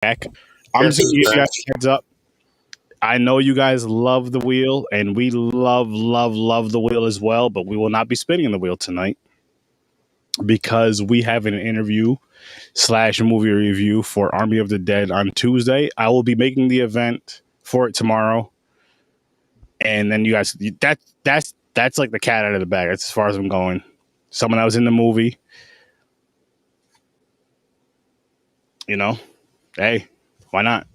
back. I'm just gonna give you guys a heads up. I know you guys love the wheel, and we love the wheel as well, but we will not be spinning the wheel tonight because we have an interview slash movie review for Army of the Dead on Tuesday. I will be making the event for it tomorrow. And then you guys, that's like the cat out of the bag. That's as far as I'm going. Someone that was in the movie, you know, hey, why not?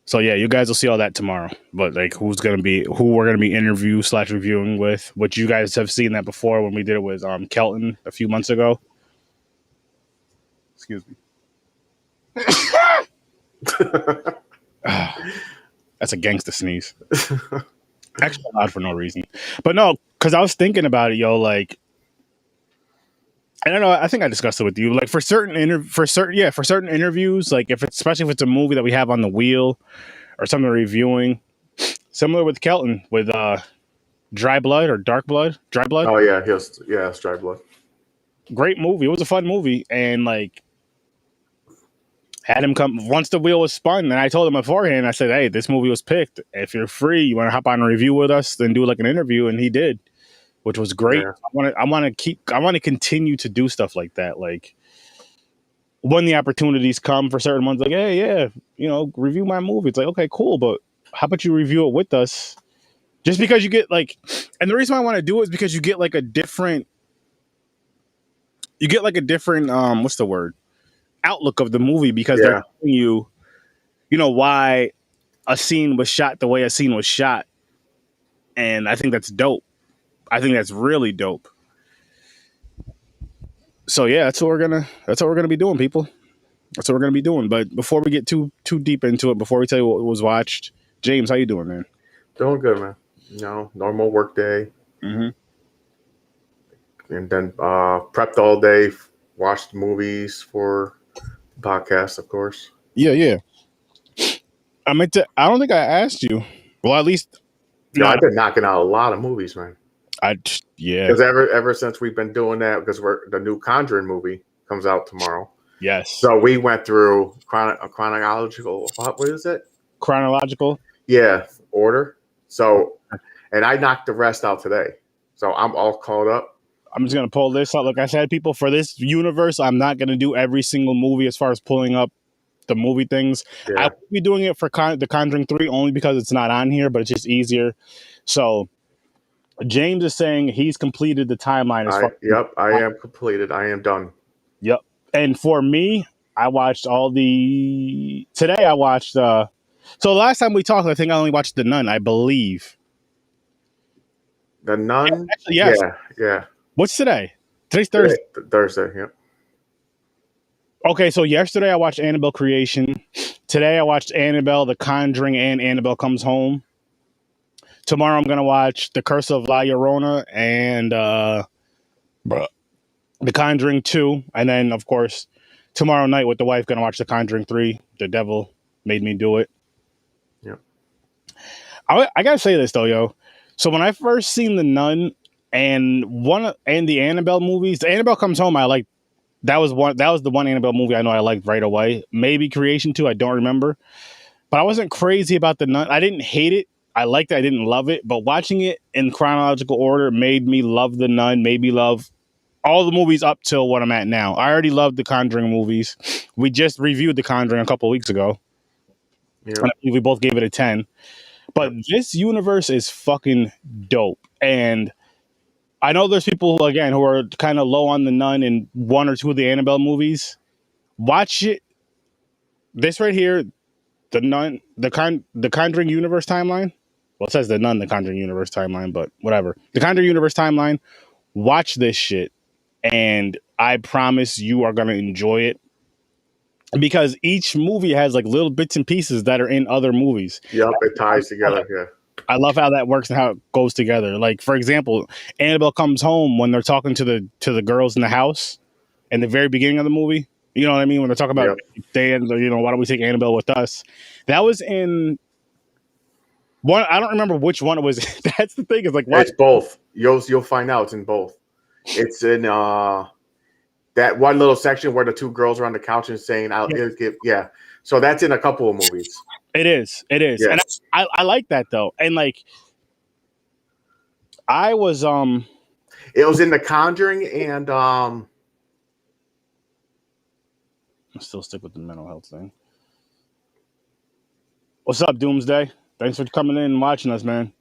So yeah, you guys will see all that tomorrow. But like, who we're gonna be interview slash reviewing with, which you guys have seen that before when we did it with Kelton a few months ago. Excuse me. That's a gangster sneeze. Actually loud for no reason. But no, because I was thinking about it, yo, like, I don't know, I think I discussed it with you. Like for certain interviews, like especially if it's a movie that we have on the wheel or something we're reviewing, similar with Kelton with Dry Blood or Dark Blood. Dry Blood. Oh yeah, it's Dry Blood. Great movie. It was a fun movie, and like had him come once the wheel was spun, and I told him beforehand. I said, "Hey, this movie was picked. If you're free, you want to hop on a review with us, then do like an interview." And he did, which was great. Yeah. I want to continue to do stuff like that. Like when the opportunities come for certain ones, like, hey, yeah, review my movie. It's like, okay, cool, but how about you review it with us? Just because you get like, and the reason why I want to do it is because you get like a different, what's the word? Outlook of the movie, because they're telling you why a scene was shot the way a scene was shot, and I think that's dope. I think that's really dope. So yeah, that's what we're gonna be doing, people. That's what we're gonna be doing. But before we get too deep into it, before we tell you what was watched, James, how you doing, man? Doing good, man. Normal work day. Mm-hmm. And then prepped all day, watched movies for podcast, of course. Yeah. I don't think I asked you. Well, at least I've been knocking out a lot of movies, man. Because ever since we've been doing that, because the new Conjuring movie comes out tomorrow. Yes. So we went through chronological. What is it? Chronological. Yeah, order. So, and I knocked the rest out today. So I'm all caught up. I'm just gonna pull this out. Like I said, people, for this universe, I'm not gonna do every single movie as far as pulling up the movie things. Yeah. I'll be doing it for The Conjuring 3 only because it's not on here, but it's just easier. So James is saying he's completed the timeline. I am completed. I am done. Yep. And for me, I watched today I watched so the last time we talked, I think I only watched The Nun, I believe. The Nun? Actually, yes. Yeah. What's today? Today's Thursday. Thursday, yeah. Okay, so yesterday I watched Annabelle Creation. Today I watched Annabelle, The Conjuring, and Annabelle Comes Home. Tomorrow I'm going to watch The Curse of La Llorona and The Conjuring 2. And then, of course, tomorrow night with the wife, going to watch The Conjuring 3. The Devil Made Me Do It. Yeah. I got to say this, though, yo. So when I first seen The Nun and the Annabelle movies, The Annabelle Comes Home, I liked. That was the one Annabelle movie I know I liked right away. Maybe Creation 2, I don't remember. But I wasn't crazy about The Nun. I didn't hate it. I liked it. I didn't love it. But watching it in chronological order made me love The Nun, made me love all the movies up till what I'm at now. I already loved the Conjuring movies. We just reviewed The Conjuring a couple of weeks ago. Yeah. And we both gave it a 10. But this universe is fucking dope. And I know there's people who are kind of low on The Nun and one or two of the Annabelle movies. Watch it. This right here, The Nun, the Conjuring Universe timeline. Well, it says The Nun, the Conjuring Universe timeline, but whatever. The Conjuring Universe timeline. Watch this shit, and I promise you are gonna enjoy it because each movie has like little bits and pieces that are in other movies. Yep, it ties together. Yeah. I love how that works and how it goes together. Like, for example, Annabelle Comes Home when they're talking to the girls in the house in the very beginning of the movie. You know what I mean? When they're talking about why don't we take Annabelle with us? That was in one. I don't remember which one it was. That's the thing. It's like it's both. You'll find out it's in both. It's in That one little section where the two girls are on the couch and saying, yeah. So that's in a couple of movies. It is. Yeah. And I like that though. And like I was It was in The Conjuring and I'll still stick with the mental health thing. What's up, Doomsday? Thanks for coming in and watching us, man.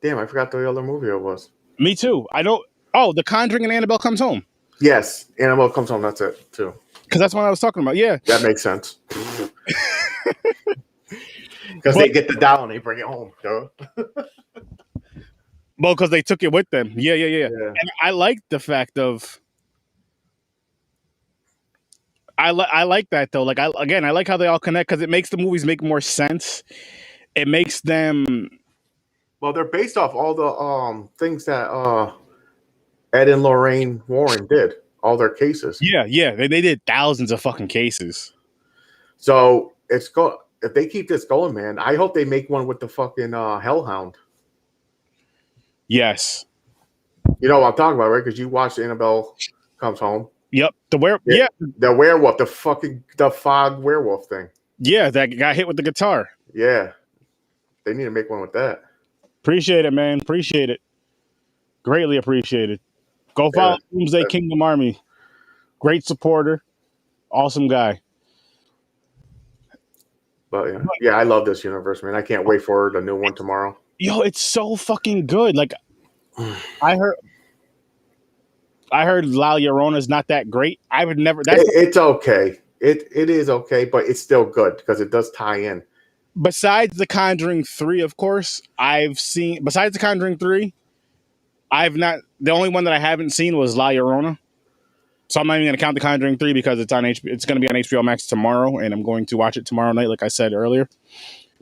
damn, I forgot the other movie it was. Me too. I don't. Oh, The Conjuring and Annabelle Comes Home. Yes, Annabelle Comes Home. That's it too. Because that's what I was talking about. Yeah, that makes sense. Because they get the doll and they bring it home. Well, because they took it with them. Yeah. And I like the fact of. I like that though. Like I like how they all connect because it makes the movies make more sense. It makes them. Well, they're based off all the things that Ed and Lorraine Warren did. All their cases. Yeah. They did thousands of fucking cases. So if they keep this going, man, I hope they make one with the fucking Hellhound. Yes. You know what I'm talking about, right? Because you watched Annabelle Comes Home. Yep. The werewolf, the fog werewolf thing. Yeah, that got hit with the guitar. Yeah. They need to make one with that. Appreciate it, man. Appreciate it. Greatly appreciated. Go follow Doomsday Kingdom Army. Great supporter. Awesome guy. But yeah, I love this universe, man. I can't wait for the new one tomorrow. Yo, it's so fucking good. Like I heard La Llorona's not that great. I would never. It's okay. It is okay, but it's still good because it does tie in. Besides The Conjuring 3, of course, besides The Conjuring 3, I've not. The only one that I haven't seen was La Llorona. So I'm not even going to count The Conjuring 3 because it's on it's going to be on HBO Max tomorrow, and I'm going to watch it tomorrow night, like I said earlier.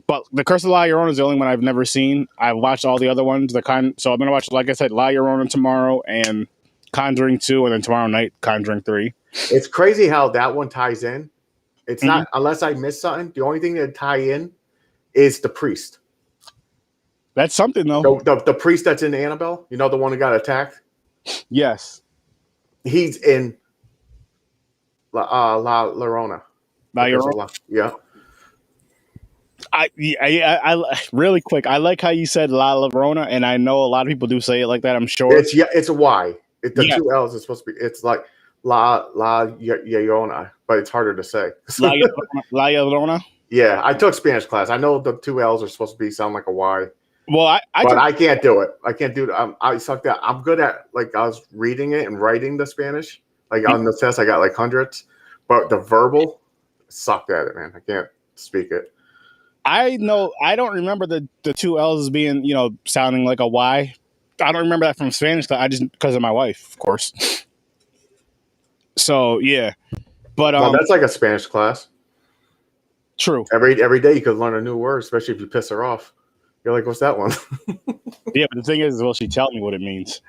But The Curse of La Llorona is the only one I've never seen. I've watched all the other ones. So I'm going to watch, like I said, La Llorona tomorrow and Conjuring 2, and then tomorrow night, Conjuring 3. It's crazy how that one ties in. It's not, unless I miss something, the only thing that tie in is the priest. That's something, though. The priest that's in Annabelle, you know, the one who got attacked? Yes. He's in La Llorona. La Llorona? Yeah. I really quick. I like how you said La Llorona, and I know a lot of people do say it like that. I'm sure it's a Y. Two L's is supposed to be. It's like La Llorona, but it's harder to say. La Llorona. Yeah, I took Spanish class. I know the two L's are supposed to sound like a Y. Well, I can't do it. I can't do it. I suck that. I'm good at I was reading it and writing the Spanish. On the test, I got hundreds, but the verbal, sucked at it, man. I can't speak it. I know. I don't remember the two L's as being sounding like a Y. I don't remember that from Spanish. I just because of my wife, of course. So yeah, but that's like a Spanish class. True. Every day you could learn a new word, especially if you piss her off. You're like, what's that one? Yeah, but the thing is, will she tell me what it means?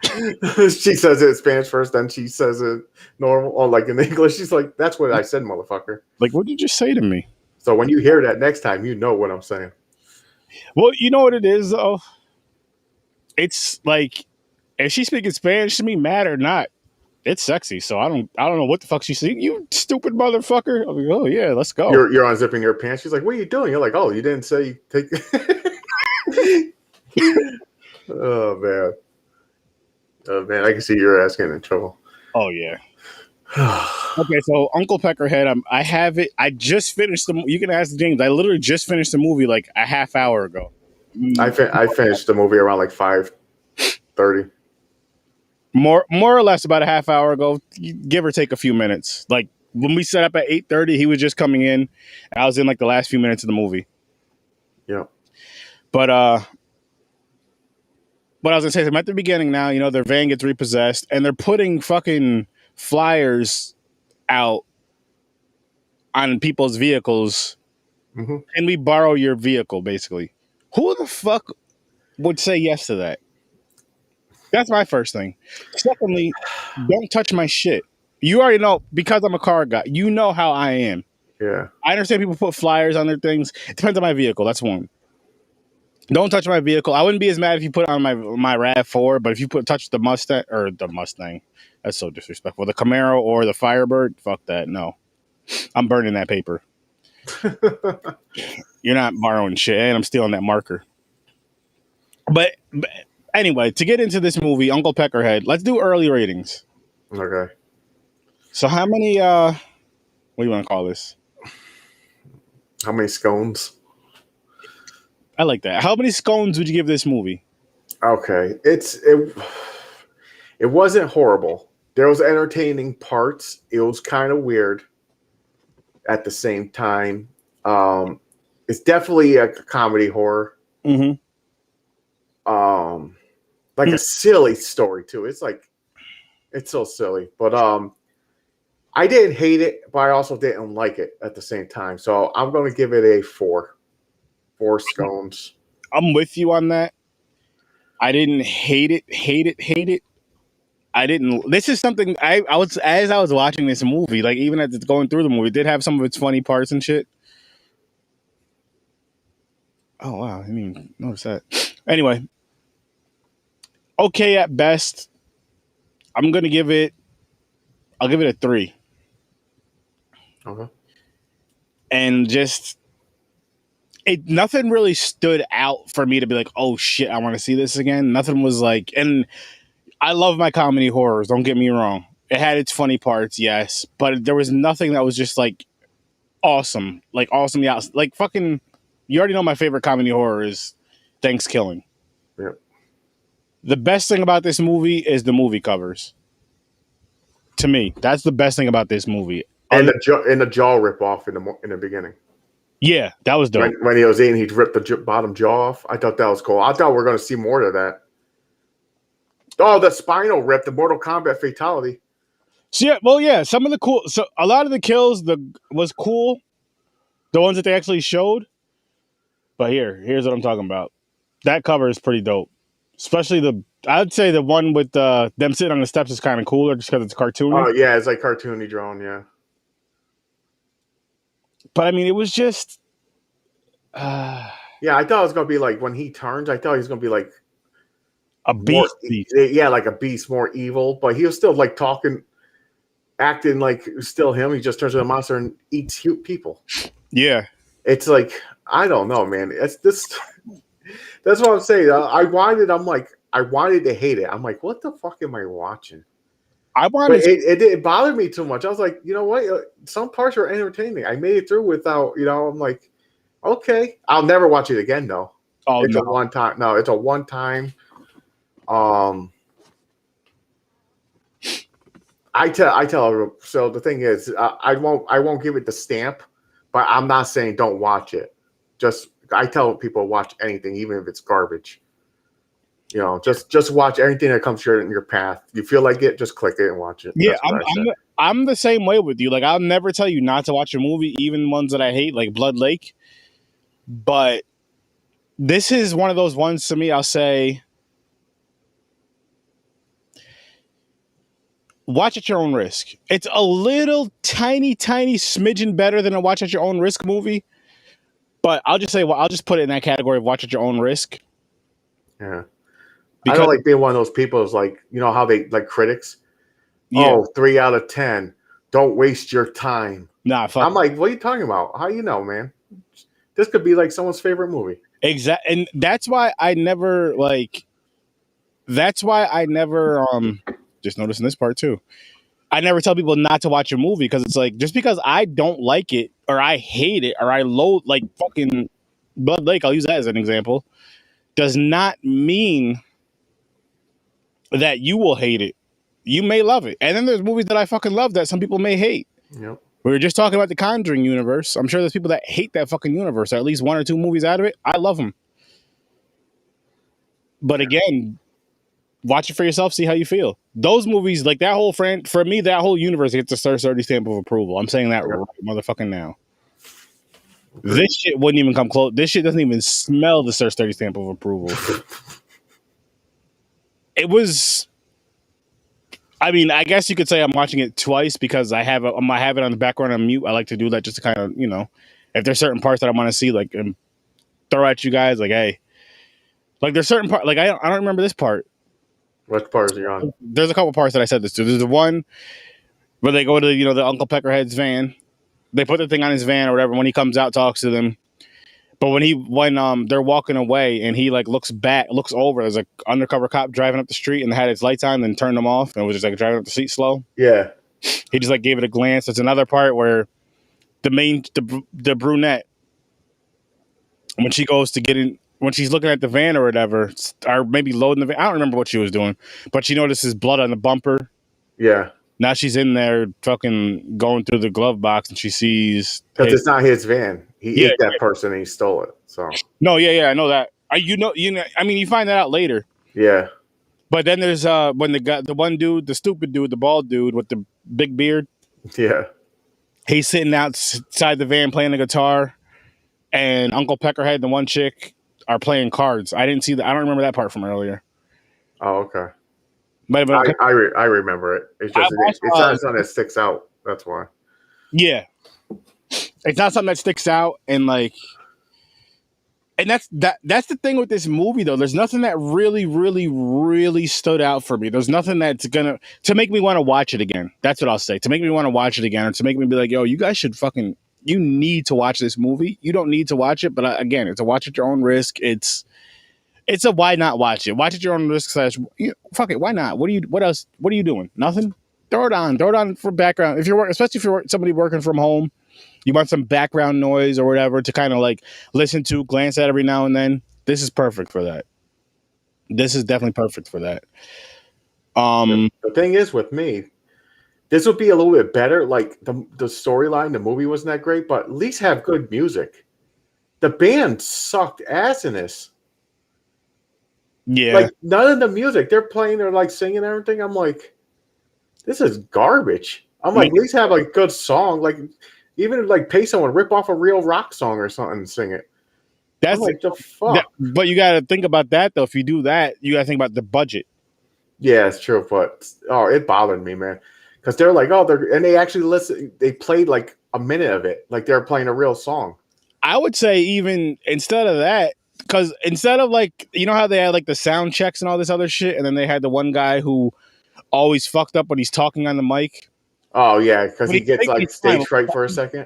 She says it in Spanish first, then she says it normal, or in English. She's like, that's what I said, motherfucker. Like, what did you just say to me? So when you hear that next time, you know what I'm saying. Well, you know what it is, though? It's like, if she's speaking Spanish to me, mad or not, it's sexy. So I don't know what the fuck she's saying. You stupid motherfucker. I'm like, oh, yeah, let's go. You're unzipping your pants. She's like, what are you doing? You're like, oh, you didn't say take... Oh man, I can see your ass getting in trouble. Oh yeah. Okay, so Uncle Peckerhead, I have it. I just finished you can ask James. I literally just finished the movie like a half hour ago. I finished the movie around 5:30. More or less about a half hour ago, give or take a few minutes. Like when we set up at 8:30, he was just coming in. I was in the last few minutes of the movie. Yeah. But what I was gonna say is I'm at the beginning now, their van gets repossessed and they're putting fucking flyers out on people's vehicles. Mm-hmm. Can we borrow your vehicle, basically? Who the fuck would say yes to that? That's my first thing. Secondly, don't touch my shit. You already know, because I'm a car guy, you know how I am. Yeah. I understand people put flyers on their things. It depends on my vehicle. That's one. Don't touch my vehicle. I wouldn't be as mad if you put it on my RAV4, but if you touch the Mustang, That's so disrespectful. The Camaro or the Firebird? Fuck that. No. I'm burning that paper. You're not borrowing shit, and I'm stealing that marker. But anyway, to get into this movie, Uncle Peckerhead, let's do early ratings. Okay. So how many what do you want to call this? How many scones? I like that. How many scones would you give this movie? Okay. It wasn't horrible. There was entertaining parts. It was kind of weird at the same time. It's definitely a comedy horror. Mm-hmm. Like a silly story too. It's so silly. But I didn't hate it, but I also didn't like it at the same time. So I'm going to give it a 4. 4 scones. I'm with you on that. I didn't hate it. I didn't. This is something I was, as I was watching this movie, like even as it's going through the movie, it did have some of its funny parts and shit. Oh wow, I mean, notice that. Anyway, okay at best. I'm gonna give it. I'll give it a 3. Okay. And just nothing really stood out for me to be like, oh shit, I want to see this again. Nothing was like, and I love my comedy horrors. Don't get me wrong. It had its funny parts, yes, but there was nothing that was just like awesome, yeah, like fucking. You already know my favorite comedy horror is Thanksgiving. Yep. The best thing about this movie is the movie covers. To me, that's the best thing about this movie. And the jaw rip off in the beginning. Yeah, that was dope. When he was eating, he'd rip the bottom jaw off. I thought that was cool. I thought we were going to see more of that. Oh, the spinal rip, the Mortal Kombat fatality. So yeah, well, yeah, some of the cool. So a lot of the kills was cool. The ones that they actually showed. But here's what I'm talking about. That cover is pretty dope. Especially I'd say the one with them sitting on the steps is kind of cooler just because it's cartoony. Oh yeah, it's like cartoony drawn, yeah. But I mean, it was just. Yeah, I thought it was gonna be like when he turns. I thought he was gonna be like a beast. Yeah, like a beast, more evil. But he was still like talking, acting like still him. He just turns into a monster and eats people. Yeah, it's like I don't know, man. It's this. That's what I'm saying. I wanted to hate it. I'm like, what the fuck am I watching? It didn't bother me too much. I was like, you know what? Some parts are entertaining. I made it through without, I'm like, okay. I'll never watch it again, though. Oh, it's a one time. No, it's a one time. I tell everyone. So the thing is, I won't give it the stamp, but I'm not saying don't watch it. I tell people watch anything, even if it's garbage. Just watch everything that comes in your path. You feel like it, just click it and watch it. Yeah, I'm the same way with you. Like, I'll never tell you not to watch a movie, even ones that I hate, like Blood Lake. But this is one of those ones to me, I'll say, watch at your own risk. It's a little tiny smidgen better than a watch at your own risk movie. But I'll just say, I'll just put it in that category of watch at your own risk. Yeah. Because I don't like being one of those people who's like, how they like critics. Yeah. Oh, 3 out of 10. Don't waste your time. Nah, fuck. I'm like, what are you talking about? How you know, man? This could be like someone's favorite movie. Exactly. And that's why I never just noticing this part too. I never tell people not to watch a movie because it's like, just because I don't like it or I hate it or I loathe, like fucking Blood Lake, I'll use that as an example, does not mean that you will hate it. You may love it. And then there's movies that I fucking love that some people may hate. Yep. We were just talking about the Conjuring universe. I'm sure there's people that hate that fucking universe, or at least 1 or 2 movies out of it. I love them. But again, watch it for yourself, see how you feel. Those movies, like that whole for me, that whole universe gets a Sir 30 stamp of approval. I'm saying that right motherfucking now. Okay. This shit wouldn't even come close. This shit doesn't even smell the Sir 30 stamp of approval. It was. I mean, I guess you could say I'm watching it twice because I have it on the background on mute. I like to do that just to kind of, if there's certain parts that I want to see, like, and throw at you guys, like, hey, like there's certain part, like I don't remember this part. What part are you on? There's a couple parts that I said this to. There's the one where they go to the Uncle Peckerhead's van. They put the thing on his van or whatever. When he comes out, talks to them. But when they're walking away and he like looks over, there's an undercover cop driving up the street and had his lights on, then turned them off and was just like driving up the street slow. Yeah. He just like gave it a glance. There's another part where the brunette, when she goes to get in, when she's looking at the van or whatever, or maybe loading the van, I don't remember what she was doing, but she notices blood on the bumper. Yeah. Now she's in there fucking going through the glove box and she sees... Because it's not his van. He ate that person and he stole it. So No, yeah, I know that. I mean, you find that out later. Yeah. But then there's when the one dude, the stupid dude, the bald dude with the big beard. Yeah. He's sitting outside the van playing the guitar, and Uncle Peckerhead and the one chick are playing cards. I didn't see that. I don't remember that part from earlier. Oh, okay. But I remember it. It's just it's not something that sticks out. That's why. Yeah, it's not something that sticks out, and that's the thing with this movie though. There's nothing that really, really, really stood out for me. There's nothing that's gonna to make me want to watch it again. That's what I'll say. To make me want to watch it again, or to make me be like, yo, you guys should you need to watch this movie. You don't need to watch it, but again, it's a watch at your own risk. It's a why not watch it? Watch at your own risk. Fuck it, why not? What else? What are you doing? Nothing. Throw it on for background. Especially if you're somebody working from home, you want some background noise or whatever to kind of like listen to, glance at every now and then. This is perfect for that. This is definitely perfect for that. The thing is with me, this would be a little bit better. Like the storyline, the movie wasn't that great, but at least have good music. The band sucked ass in this. Yeah. Like none of the music. They're playing, they're like singing and everything. I'm like, this is garbage. I'm like, at least have a good song. Like even like pay someone, rip off a real rock song or something and sing it. That's I'm like, the fuck. But you gotta think about that though. If you do that, you gotta think about the budget. Yeah, it's true, but it bothered me, man. Because they're like, and they actually they played like a minute of it, like they're playing a real song. I would say even instead of that, because instead of like, you know how they had like the sound checks and all this other shit, and then they had the one guy who always fucked up when he's talking on the mic. Oh yeah, because he gets like stage fright for a second.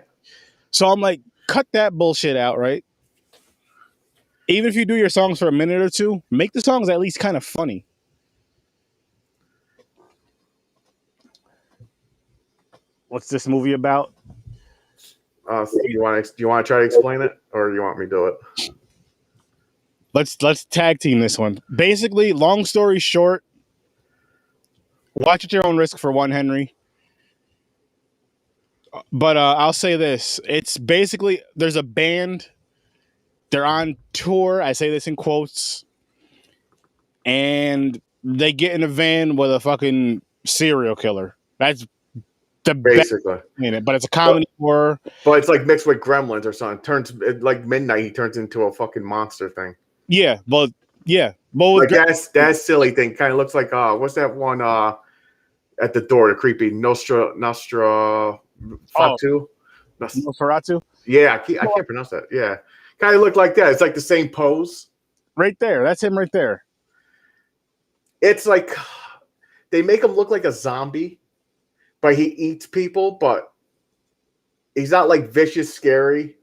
So I'm like, cut that bullshit out, right? Even if you do your songs for a minute or two, make the songs at least kind of funny. What's this movie about? Do you want to try to explain it, or do you want me to do it? Let's tag team this one. Basically, long story short, watch at your own risk for one, Henry. But I'll say this: it's basically there's a band. They're on tour. I say this in quotes, and they get in a van with a fucking serial killer. That's the basically in it, but it's a comedy horror. But it's like mixed with Gremlins or something. Like midnight, he turns into a fucking monster thing. Yeah, but like that silly thing kind of looks like what's that one at the door, the creepy Nostra Fatu? Nosferatu? Yeah, I can't pronounce that. Yeah, kind of look like that. It's like the same pose. Right there, that's him right there. It's like they make him look like a zombie, but he eats people, but he's not like vicious, scary.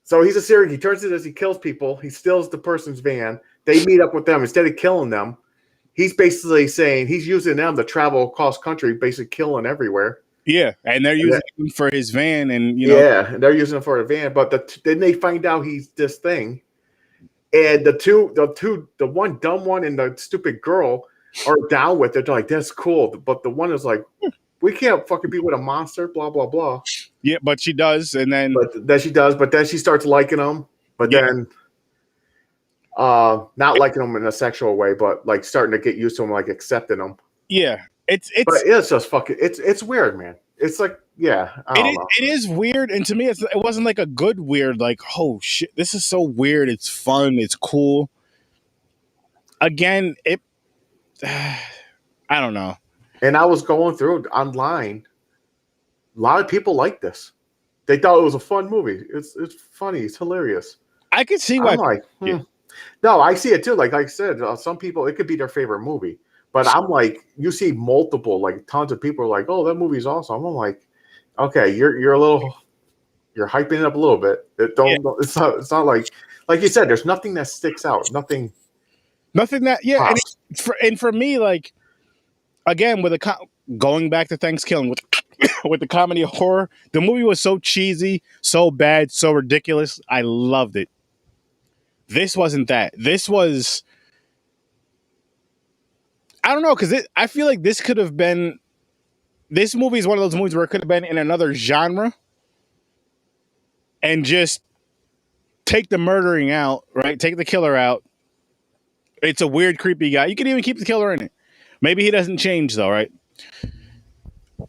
So he's a serial. He turns it as he kills people. He steals the person's van. They meet up with them instead of killing them. He's basically saying he's using them to travel across country, basically killing everywhere. Yeah, and they're using him for his van, and and they're using him for a van. But then they find out he's this thing, and the one dumb one and the stupid girl are down with it. They're like, that's cool, but the one is like, we can't fucking be with a monster, blah blah blah. Yeah, but she does, and then but then she starts liking him, but then not liking him in a sexual way, but like starting to get used to him, like accepting him. Yeah, it's just fucking it's weird, man. It's like it is weird, and to me, it wasn't like a good weird, like oh shit, this is so weird. It's fun, it's cool. Again, I don't know. And I was going through it online. A lot of people like this. They thought it was a fun movie. It's funny. It's hilarious. I could see why. I'm like, No, I see it too. Like I said, some people it could be their favorite movie, but I'm like, you see multiple, like tons of people are like, "Oh, that movie's awesome." I'm like, okay, you're a little, you're hyping it up a little bit. It's not like you said. There's nothing that sticks out. Nothing That pops. and for me, like again with going back to Thanksgiving with with the comedy of horror, the movie was so cheesy, so bad, so ridiculous. I loved it. This wasn't that. This was, I don't know, because I feel like this could have been. This movie is one of those movies where it could have been in another genre, and just take the murdering out, right? Take the killer out. It's a weird, creepy guy. You can even keep the killer in it. Maybe he doesn't change though, right?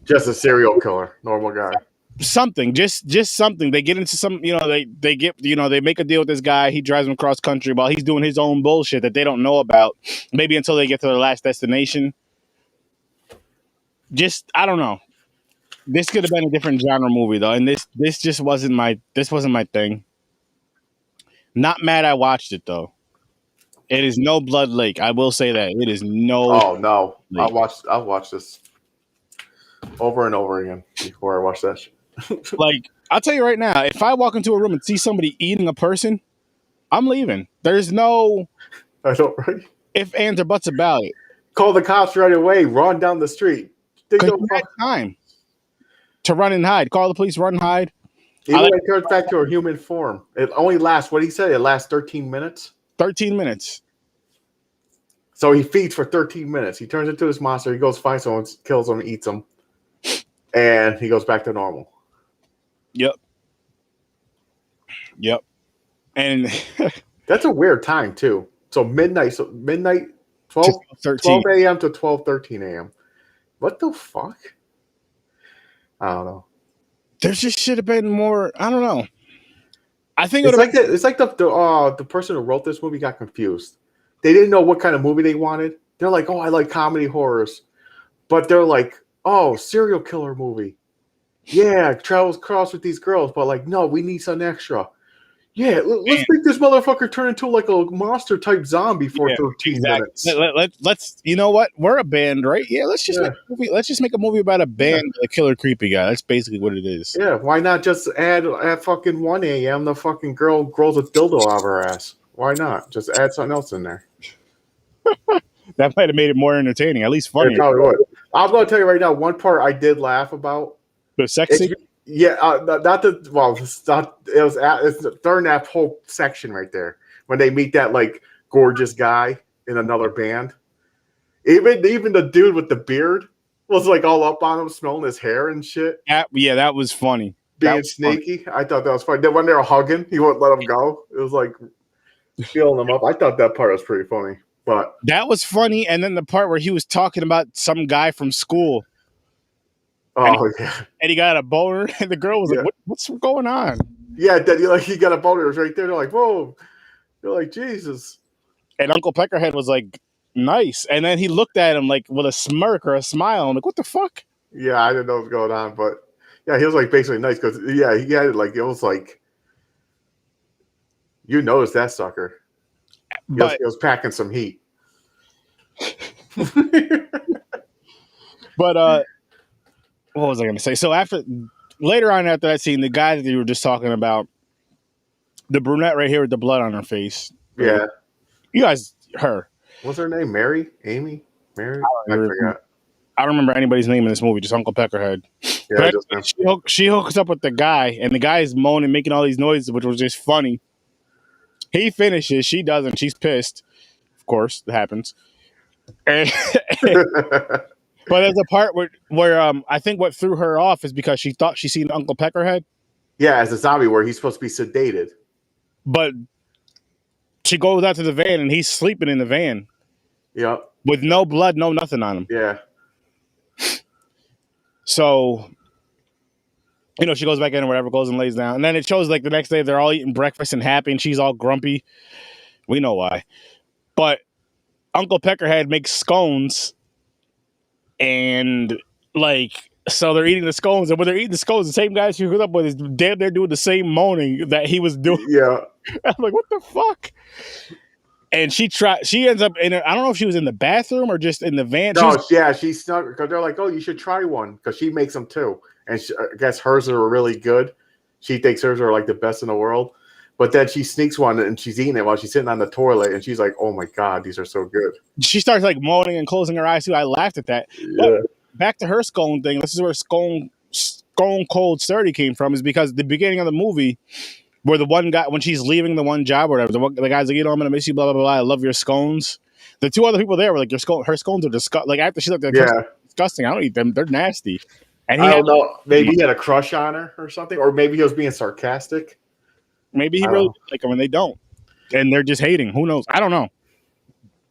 Just a serial killer, normal guy. Something, just something. They get into some, they get, they make a deal with this guy. He drives them across country while he's doing his own bullshit that they don't know about. Maybe until they get to their last destination. Just, I don't know. This could have been a different genre movie though, and this just wasn't my thing. Not mad I watched it though. It is no Blood Lake. I will say that it is no. Oh no, Lake. I'll watch this over and over again before I watch that shit. Like, I'll tell you right now, if I walk into a room and see somebody eating a person, I'm leaving. There's no I don't right. if, ands, or buts about it. Call the cops right away. Run down the street. They Because don't you had time to run and hide. Call the police, run and hide. Even when it turns back to a human form, it only lasts. What he said, it lasts 13 minutes. 13 minutes. So he feeds for 13 minutes. He turns into this monster. He goes find someone, kills him, eats him, and he goes back to normal. Yep. And that's a weird time too. So midnight, 12 a.m. to 12:13 a.m. What the fuck? I don't know. There just should have been more. I don't know. I think it's like the person who wrote this movie got confused. They didn't know what kind of movie they wanted. They're like, "Oh, I like comedy horrors," but they're like, "Oh, serial killer movie." Yeah, travels across with these girls, but like, no, we need some extra. Yeah, let's make this motherfucker turn into like a monster type zombie for 13 minutes. Let's, you know what? We're a band, right? Yeah, let's just make a movie. Let's just make a movie about a band with a killer creepy guy. That's basically what it is. Yeah, why not just add at fucking 1 a.m. the fucking girl grows a dildo out of her ass? Why not? Just add something else in there. That might have made it more entertaining, at least funny. It probably would. I'm going to tell you right now, one part I did laugh about. The sex scene? Yeah, not the well. It's during that whole section right there when they meet that like gorgeous guy in another band. Even the dude with the beard was like all up on him, smelling his hair and shit. Yeah, that was funny. Being sneaky, funny. I thought that was funny. Then when they were hugging, he wouldn't let him go. It was like feeling him up. I thought that part was pretty funny. But that was funny, and then the part where he was talking about some guy from school. Oh, and he got a boner, and the girl was like, what's going on? Yeah, then he got a boner. It was right there. They're like, whoa. They're like, Jesus. And Uncle Peckerhead was like, nice. And then he looked at him like with a smirk or a smile. I'm like, what the fuck? Yeah, I didn't know what was going on. But yeah, he was like basically nice because, he had it like, it was like, you noticed that sucker. He was packing some heat. But, what was I going to say? So later on after that scene, the guy that you were just talking about, the brunette right here with the blood on her face. Yeah. You guys, her. What's her name? Mary? Amy? Mary? I forgot. I don't remember anybody's name in this movie, just Uncle Peckerhead. Yeah, she hooks up with the guy, and the guy is moaning, making all these noises, which was just funny. He finishes, she doesn't, she's pissed. Of course, it happens. But there's a part where I think what threw her off is because she thought she seen Uncle Peckerhead. Yeah, as a zombie where he's supposed to be sedated. But she goes out to the van and he's sleeping in the van. Yep. With no blood, no nothing on him. Yeah. So, she goes back in or whatever, goes and lays down. And then it shows like the next day they're all eating breakfast and happy and she's all grumpy. We know why. But Uncle Peckerhead makes scones. And so they're eating the scones, and when they're eating the scones, the same guy she hooked up with is damn near doing the same moaning that he was doing. Yeah. I'm like, what the fuck? and she ends up in I don't know if she was in the bathroom or just in the van. No, she snuck because they're like, oh, you should try one because she makes them too, and I guess hers are really good. She thinks hers are like the best in the world, but then she sneaks one and she's eating it while she's sitting on the toilet, and she's like, oh my god, these are so good. She starts like moaning and closing her eyes too. I laughed at that. Yeah. But back to her scone thing. This is where Stone Cold Sturdy came from, is because the beginning of the movie, where the one guy, when she's leaving the one job or whatever, the guy's like, you know, I'm gonna miss you, blah blah blah. I love your scones. The two other people there were like, her scones are disgusting. Like after she's like, they're disgusting. I don't eat them. They're nasty. And I don't know. Maybe he had a crush on her or something, or maybe he was being sarcastic. Maybe he really like them, and they don't, and they're just hating. Who knows? I don't know.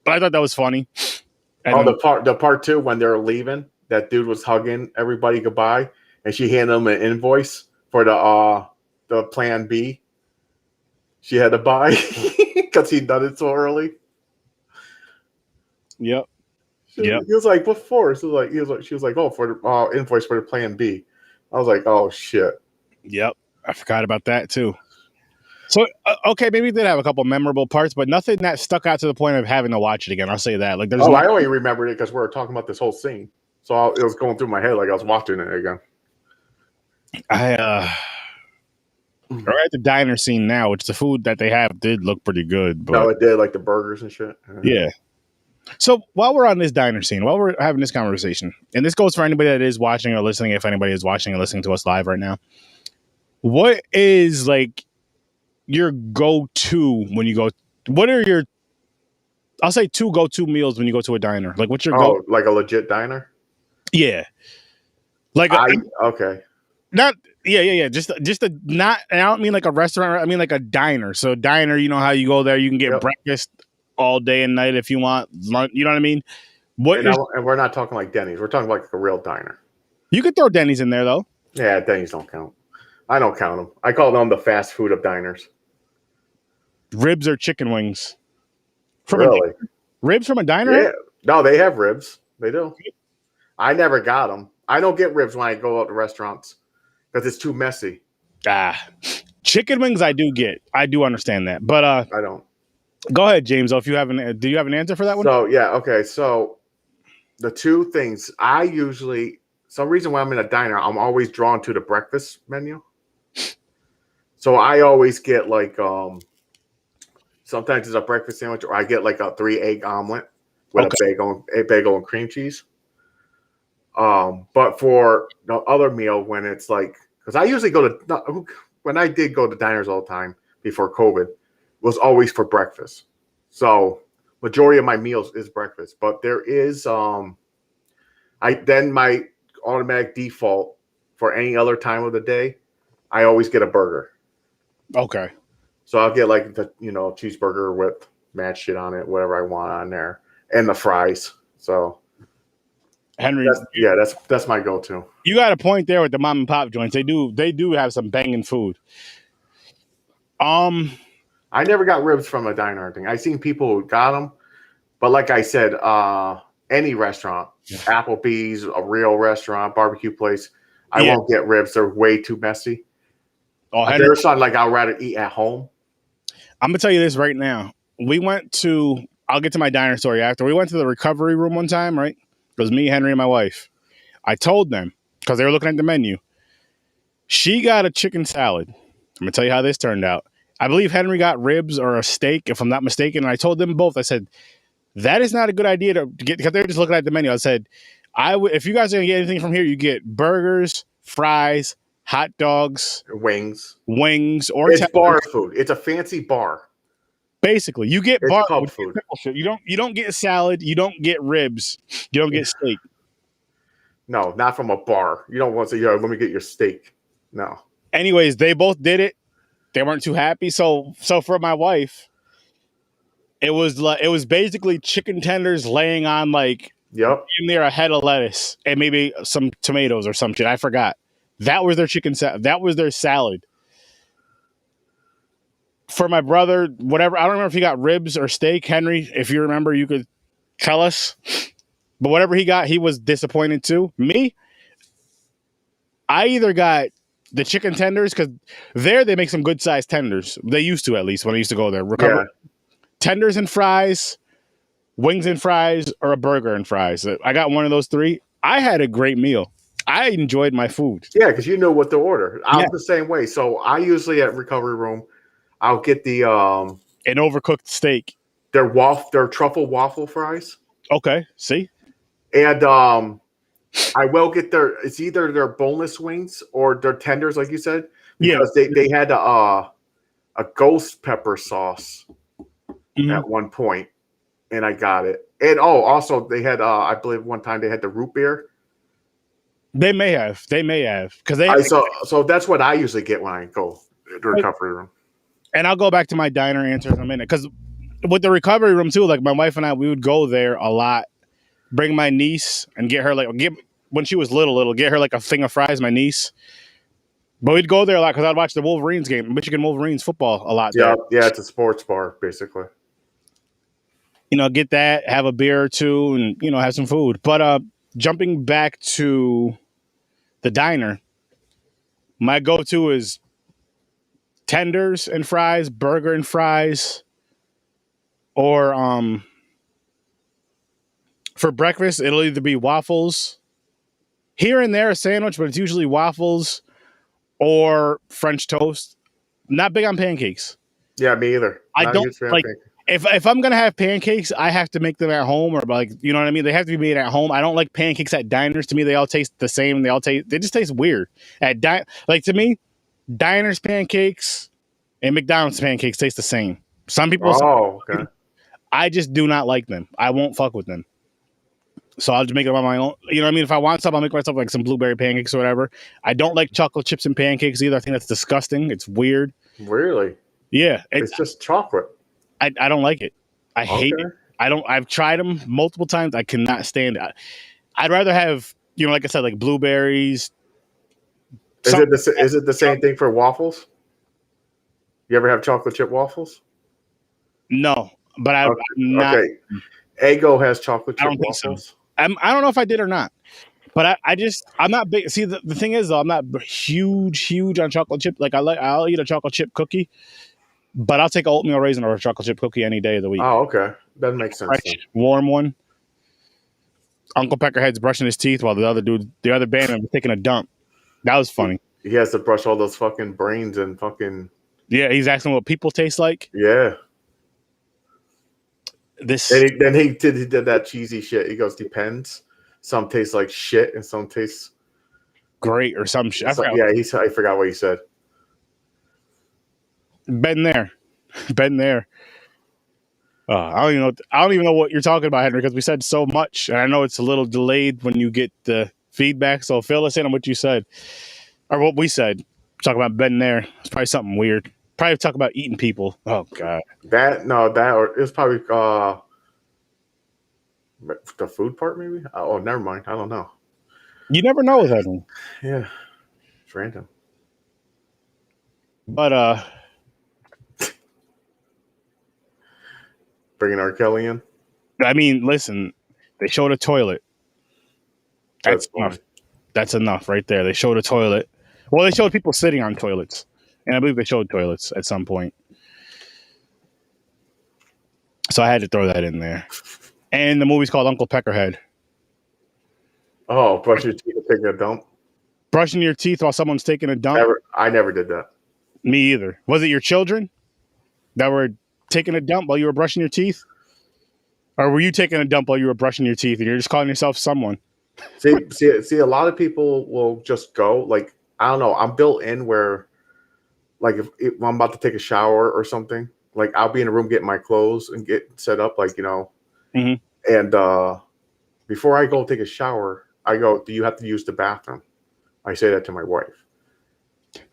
But I thought that was funny. And the part two when they're leaving, that dude was hugging everybody goodbye, and she handed him an invoice for the Plan B. She had to buy because he'd done it so early. Yep. He was like, "What for?" She was like, "Oh, for the invoice for the Plan B." I was like, "Oh shit." Yep, I forgot about that too. So okay, maybe it did have a couple memorable parts, but nothing that stuck out to the point of having to watch it again. I'll say that. Like, I only remembered it because we were talking about this whole scene, so it was going through my head like I was watching it again. We're at the diner scene now, which the food that they have did look pretty good. But no, it did, like the burgers and shit. Yeah. So while we're on this diner scene, while we're having this conversation, and this goes for anybody that is watching or listening, if anybody is watching and listening to us live right now, what is like your go-to when you go? What are your? I'll say 2 go-to meals when you go to a diner. Like, what's your go? Like a legit diner? Yeah. Like okay. Not just a not. I don't mean like a restaurant. I mean like a diner. So diner, you know how you go there, you can get breakfast all day and night if you want. You know what I mean? And we're not talking like Denny's. We're talking like a real diner. You could throw Denny's in there though. Yeah, Denny's don't count. I don't count them. I call them the fast food of diners. Ribs or chicken wings? Ribs from a diner? Yeah. No, they have ribs. They do. I never got them. I don't get ribs when I go out to restaurants because it's too messy. Chicken wings I do get. I do understand that. But I don't. Go ahead, James. Do you have an answer for that one? So yeah, okay. So the two things I usually, some reason when I'm in a diner, I'm always drawn to the breakfast menu. So I always get like sometimes it's a breakfast sandwich, or I get like a 3-egg omelet with a bagel and cream cheese. But for the other meal, when it's like, because I usually when I did go to diners all the time before COVID, was always for breakfast. So majority of my meals is breakfast, but there is my automatic default for any other time of the day, I always get a burger. Okay. So I'll get like the cheeseburger with mad shit on it, whatever I want on there, and the fries. So Henry, that's my go-to. You got a point there with the mom and pop joints. They do have some banging food. I never got ribs from a diner or thing. I seen people who got them, but like I said, any restaurant, Applebee's, a real restaurant, barbecue place, I won't get ribs. They're way too messy. There's something like I'd rather eat at home. I'm gonna tell you this right now. I'll get to my diner story after. We went to the recovery room one time, right? It was me, Henry, and my wife. I told them, because they were looking at the menu, she got a chicken salad. I'm gonna tell you how this turned out. I believe Henry got ribs or a steak, if I'm not mistaken. And I told them both, I said, that is not a good idea to get, because they were just looking at the menu. I said, if you guys are going to get anything from here, you get burgers, fries, hot dogs, wings, or it's bar food. It's a fancy bar. Basically, you get bar food. You don't get salad. You don't get ribs. You don't get steak. No, not from a bar. You don't want to say, let me get your steak. No. Anyways, they both did it. They weren't too happy. So for my wife, it was basically chicken tenders laying on in there a head of lettuce and maybe some tomatoes or some shit. I forgot. That was their that was their salad. For my brother, whatever, I don't remember if he got ribs or steak. Henry, if you remember, you could tell us. But whatever he got, he was disappointed too. Me, I either got the chicken tenders, because there they make some good sized tenders. They used to, at least when I used to go there. tenders and fries, wings and fries, or a burger and fries. I got one of those three. I had a great meal. I enjoyed my food. Yeah, because you know what to order. I'm Yeah. the same way. So I usually at recovery room, I'll get the An overcooked steak. their truffle waffle fries. Okay, see? And I will get it's either their boneless wings or their tenders, like you said, because they had a ghost pepper sauce at one point, and I got it. And also they had I believe one time they had the root beer. They may have because so that's what I usually get when I go to the recovery room. And I'll go back to my diner answer in a minute because with the recovery room too, like my wife and I, we would go there a lot. Bring my niece and get her when she was little, get her like a thing of fries. My niece, but we'd go there a lot because I'd watch the Wolverines game, Michigan Wolverines football a lot. Yeah, it's a sports bar basically. Get that, have a beer or two, and have some food. But jumping back to the diner, my go-to is tenders and fries, burger and fries, or for breakfast it'll either be waffles, here and there a sandwich, but it's usually waffles or French toast. Not big on pancakes. Yeah, me either. I don't like if I'm gonna have pancakes, I have to make them at home, or you know what I mean. They have to be made at home. I don't like pancakes at diners. To me, they all taste the same. They just taste weird to me. Diners pancakes and McDonald's pancakes taste the same. Some people. Okay. I just do not like them. I won't fuck with them. So I'll just make them on my own. You know what I mean? If I want something, I'll make myself like some blueberry pancakes or whatever. I don't like chocolate chips and pancakes either. I think that's disgusting. It's weird. Really? Yeah. It's just chocolate. I don't like it. I hate it. I've tried them multiple times. I cannot stand it. I'd rather have, like I said, like blueberries. Is it the same thing for waffles? You ever have chocolate chip waffles? No, but I'm not. Okay. Eggo has chocolate chip waffles. So. I don't know if I did or not, but I'm not big. See, the thing is though, I'm not huge on chocolate chip. Like I'll eat a chocolate chip cookie, but I'll take an oatmeal raisin or a chocolate chip cookie any day of the week. Oh, okay. That makes sense. Fresh, warm one. Uncle Peckerhead's brushing his teeth while the other bandman was taking a dump. That was funny. He has to brush all those fucking brains and fucking. Yeah, he's asking what people taste like. Yeah. Then he did that cheesy shit. He goes, depends. Some taste like shit and some taste great or some shit. I forgot what he said. Been there. I don't even know what you're talking about, Henry, because we said so much, and I know it's a little delayed when you get the feedback. So fill us in on what you said or what we said. Talk about been there. It's probably something weird. Probably talk about eating people. Oh God. It was probably the food part maybe. Oh, never mind. I don't know. You never know with that one. Yeah, it's random. But bringing R. Kelly in. I mean, listen, they showed a toilet. That's enough. That's enough right there. They showed a toilet. Well, they showed people sitting on toilets. And I believe they showed toilets at some point. So I had to throw that in there. And the movie's called Uncle Peckerhead. Oh, brushing your teeth and taking a dump? Brushing your teeth while someone's taking a dump? I never did that. Me either. Was it your children that were taking a dump while you were brushing your teeth? Or were you taking a dump while you were brushing your teeth and you're just calling yourself someone? See, a lot of people will just go. Like, I don't know. I'm built in where... Like if I'm about to take a shower or something, like I'll be in a room getting my clothes and get set up, like, and before I go take a shower, I go, do you have to use the bathroom? I say that to my wife.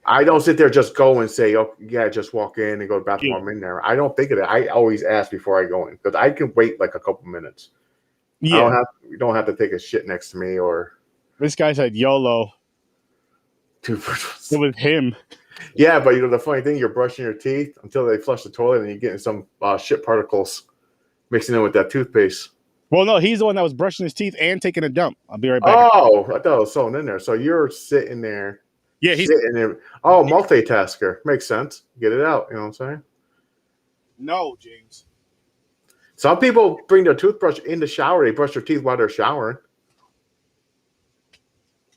I don't sit there, just go and say, oh yeah, just walk in and go to the bathroom. I'm in there. I don't think of it. I always ask before I go in because I can wait like a couple minutes. Yeah. You don't have to take a shit next to me or. This guy said YOLO. It was him. Yeah, but the funny thing, you're brushing your teeth until they flush the toilet, and you're getting some shit particles mixing in with that toothpaste. Well, no, he's the one that was brushing his teeth and taking a dump. I'll be right back. Oh, I thought it was sewn in there. So you're sitting there. Yeah, he's sitting there. Oh, multitasker. Makes sense. Get it out. You know what I'm saying? No, James. Some people bring their toothbrush in the shower. They brush their teeth while they're showering.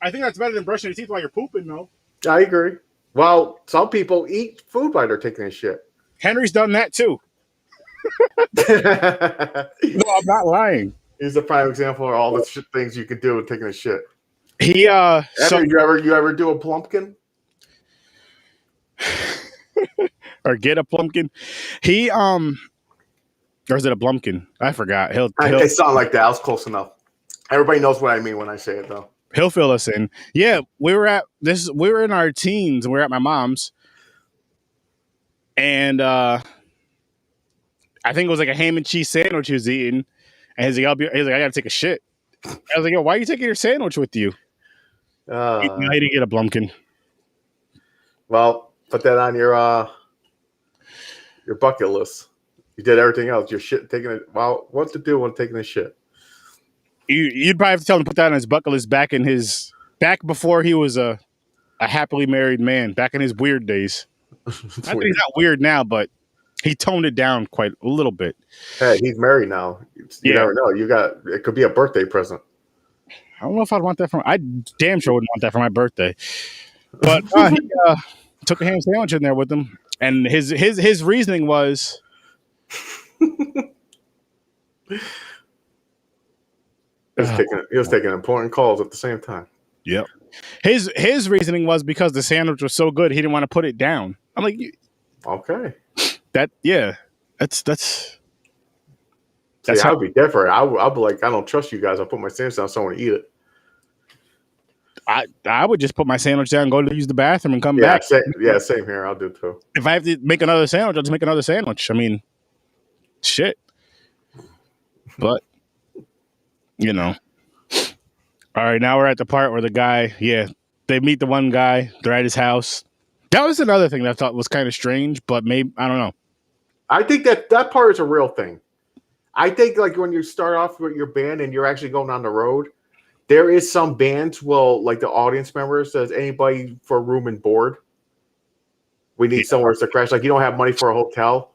I think that's better than brushing your teeth while you're pooping, though. I agree. Well, some people eat food while they're taking a shit. Henry's done that too. No, I'm not lying. He's a prime example of all the things you can do with taking a shit. He So you ever do a plumpkin? Or get a plumpkin? He or is it a blumpkin? I forgot. They sound like that. I was close enough. Everybody knows what I mean when I say it, though. He'll fill us in. Yeah, we were in our teens and we were at my mom's. And I think it was like a ham and cheese sandwich he was eating. And he's like, I gotta take a shit. I was like, yo, why are you taking your sandwich with you? I didn't get a blumpkin. Well, put that on your bucket list. You did everything else. Your shit taking it. Well, what to do when taking a shit? You'd probably have to tell him to put that on his bucket list back before he was a happily married man, back in his weird days. I think he's not weird now, but he toned it down quite a little bit. Hey, he's married now. You never know. It could be a birthday present. I don't know if I'd want that I damn sure wouldn't want that for my birthday. But he took a ham sandwich in there with him, and his reasoning was. He was taking important calls at the same time. Yep. His reasoning was because the sandwich was so good, he didn't want to put it down. I'm like, okay. That's how I'd be different. I'll be like, I don't trust you guys. I'll put my sandwich down, someone to eat it. I would just put my sandwich down, go to use the bathroom, and come back. Same here. I'll do it too. If I have to make another sandwich, I'll just make another sandwich. I mean, shit. But all right, now we're at the part where the guy, they meet the one guy. They're at his house. That was another thing that I thought was kind of strange, but maybe, I don't know. I think that part is a real thing. I think like when you start off with your band and you're actually going on the road, there is some bands like the audience members says, anybody for room and board? We need somewhere to crash. Like you don't have money for a hotel.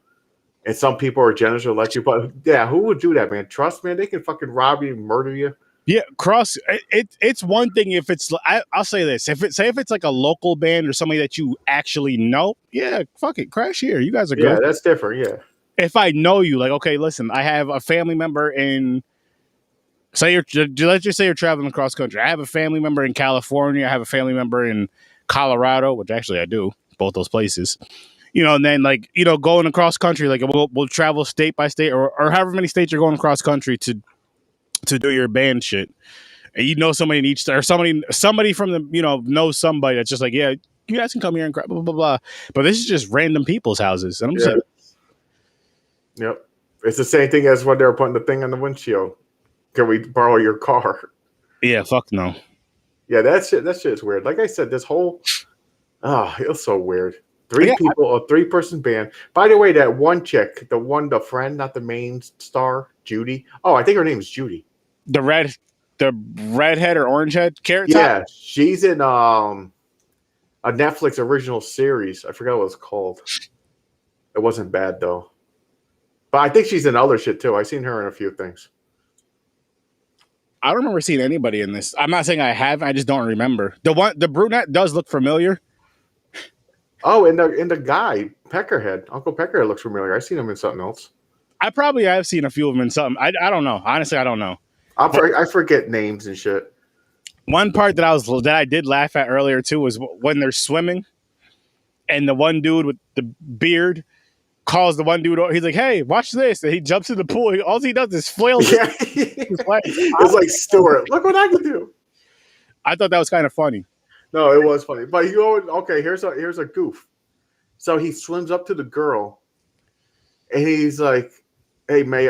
And some people are generous to let you, but who would do that, man? Trust, man, they can fucking rob you, murder you. Yeah, it's one thing if it's. I'll say this: if it's like a local band or somebody that you actually know, fuck it, crash here. You guys are good. Yeah, that's different. Yeah. If I know you, like, okay, listen, I have a family member in. Let's just say you're traveling across country. I have a family member in California. I have a family member in Colorado, which actually I do, both those places. And then going across country, like we'll travel state by state or however many states you're going across country to do your band shit. And somebody in each state or somebody from the, knows somebody that's just like, yeah, you guys can come here and crap, blah, blah, blah. But this is just random people's houses. And I'm just like, yep. It's the same thing as when they were putting the thing on the windshield. Can we borrow your car? Yeah, fuck no. Yeah, that shit's weird. Like I said, this whole, it was so weird. Three people, a 3-person band. By the way, that one chick, the friend, not the main star, Judy. Oh, I think her name is Judy. The redhead or orange head carrot top? Yeah, she's in a Netflix original series. I forgot what it's called. It wasn't bad though. But I think she's in other shit too. I've seen her in a few things. I don't remember seeing anybody in this. I'm not saying I have. I just don't remember. The brunette does look familiar. Oh, and the guy, Peckerhead. Uncle Peckerhead looks familiar. I've seen him in something else. I probably have seen a few of them in something. I don't know. Honestly, I don't know. I forget names and shit. One part that I did laugh at earlier too was when they're swimming, and the one dude with the beard calls the one dude. He's like, "Hey, watch this!" And he jumps in the pool. All he does is flails. Yeah. It's like Stuart. Look what I can do. I thought that was kind of funny. No, it was funny. But okay, here's a goof. So he swims up to the girl, and he's like, "Hey, may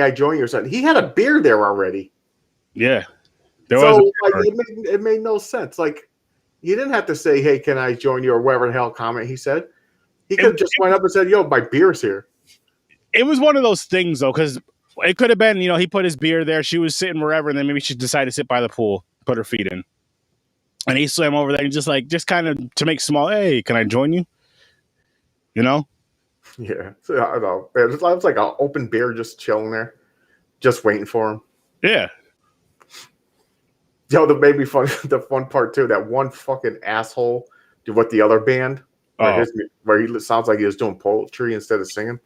I join you?" Or something. He had a beer there already. Yeah. It made no sense. Like, you didn't have to say, "Hey, can I join you?" or whatever the hell comment he said. He could have just went up and said, "Yo, my beer's here." It was one of those things though, because it could have been, he put his beer there. She was sitting wherever, and then maybe she decided to sit by the pool, put her feet in. And he swam over there and just kind of to make small, hey, can I join you? Yeah, so, I don't know. It was like an open beer just chilling there, just waiting for him. Yeah. Yo, that made me fun. The fun part too. That one fucking asshole did what the other band Oh, where he sounds like he was doing poetry instead of singing.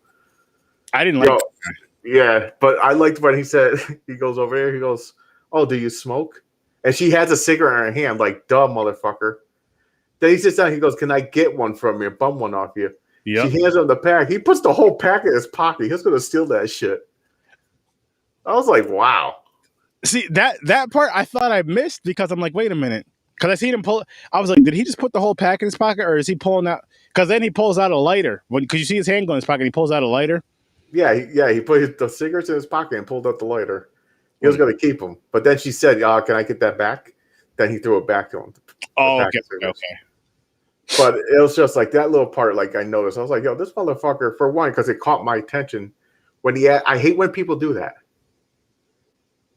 I didn't like. Yo, yeah, but I liked when he said he goes over here. He goes, "Oh, do you smoke?" And she has a cigarette in her hand, like, "Duh, motherfucker." Then he sits down. He goes, "Can I get one from you? Bum one off you." She Yep. hands him the pack. He puts the whole pack in his pocket. He's gonna steal that shit. I was like, wow. See that part I thought I missed because I'm like, wait a minute, because I seen him pull. I was like, did he just put the whole pack in his pocket, or is he pulling out? Because then he pulls out a lighter. Because you see his hand go in his pocket, and he pulls out a lighter. Yeah, he put the cigarettes in his pocket and pulled out the lighter. He was going to keep them, but then she said, "Can I get that back?" Then he threw it back to him. Oh, okay. But it was just like that little part. Like I noticed, I was like, "Yo, this motherfucker!" For one, because it caught my attention when I hate when people do that.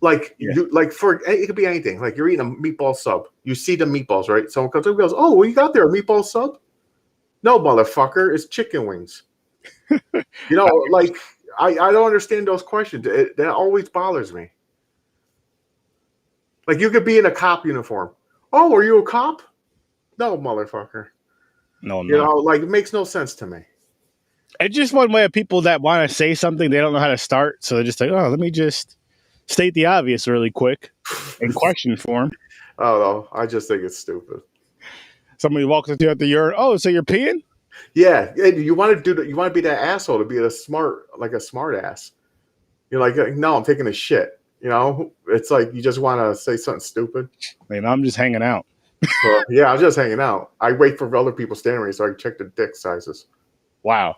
Like it could be anything. Like you're eating a meatball sub. You see the meatballs, right? Someone comes up and goes, "Oh, what you got there? A meatball sub?" No, motherfucker, it's chicken wings. Like I don't understand those questions. That always bothers me. Like you could be in a cop uniform. Oh, are you a cop? No, motherfucker. No, no. Like it makes no sense to me. It's just one way of people that want to say something they don't know how to start, so they're just like, oh, let me just state the obvious really quick in question form. Oh no, I just think it's stupid. Somebody walks into you at the urine. Oh, so you're peeing? Yeah, you want to do that. You want to be that asshole to be a smart ass. You're like, no, I'm taking a shit. It's like you just want to say something stupid. Man, I'm just hanging out. Well, yeah, I'm just hanging out. I wait for other people standing around so I can check the dick sizes. Wow.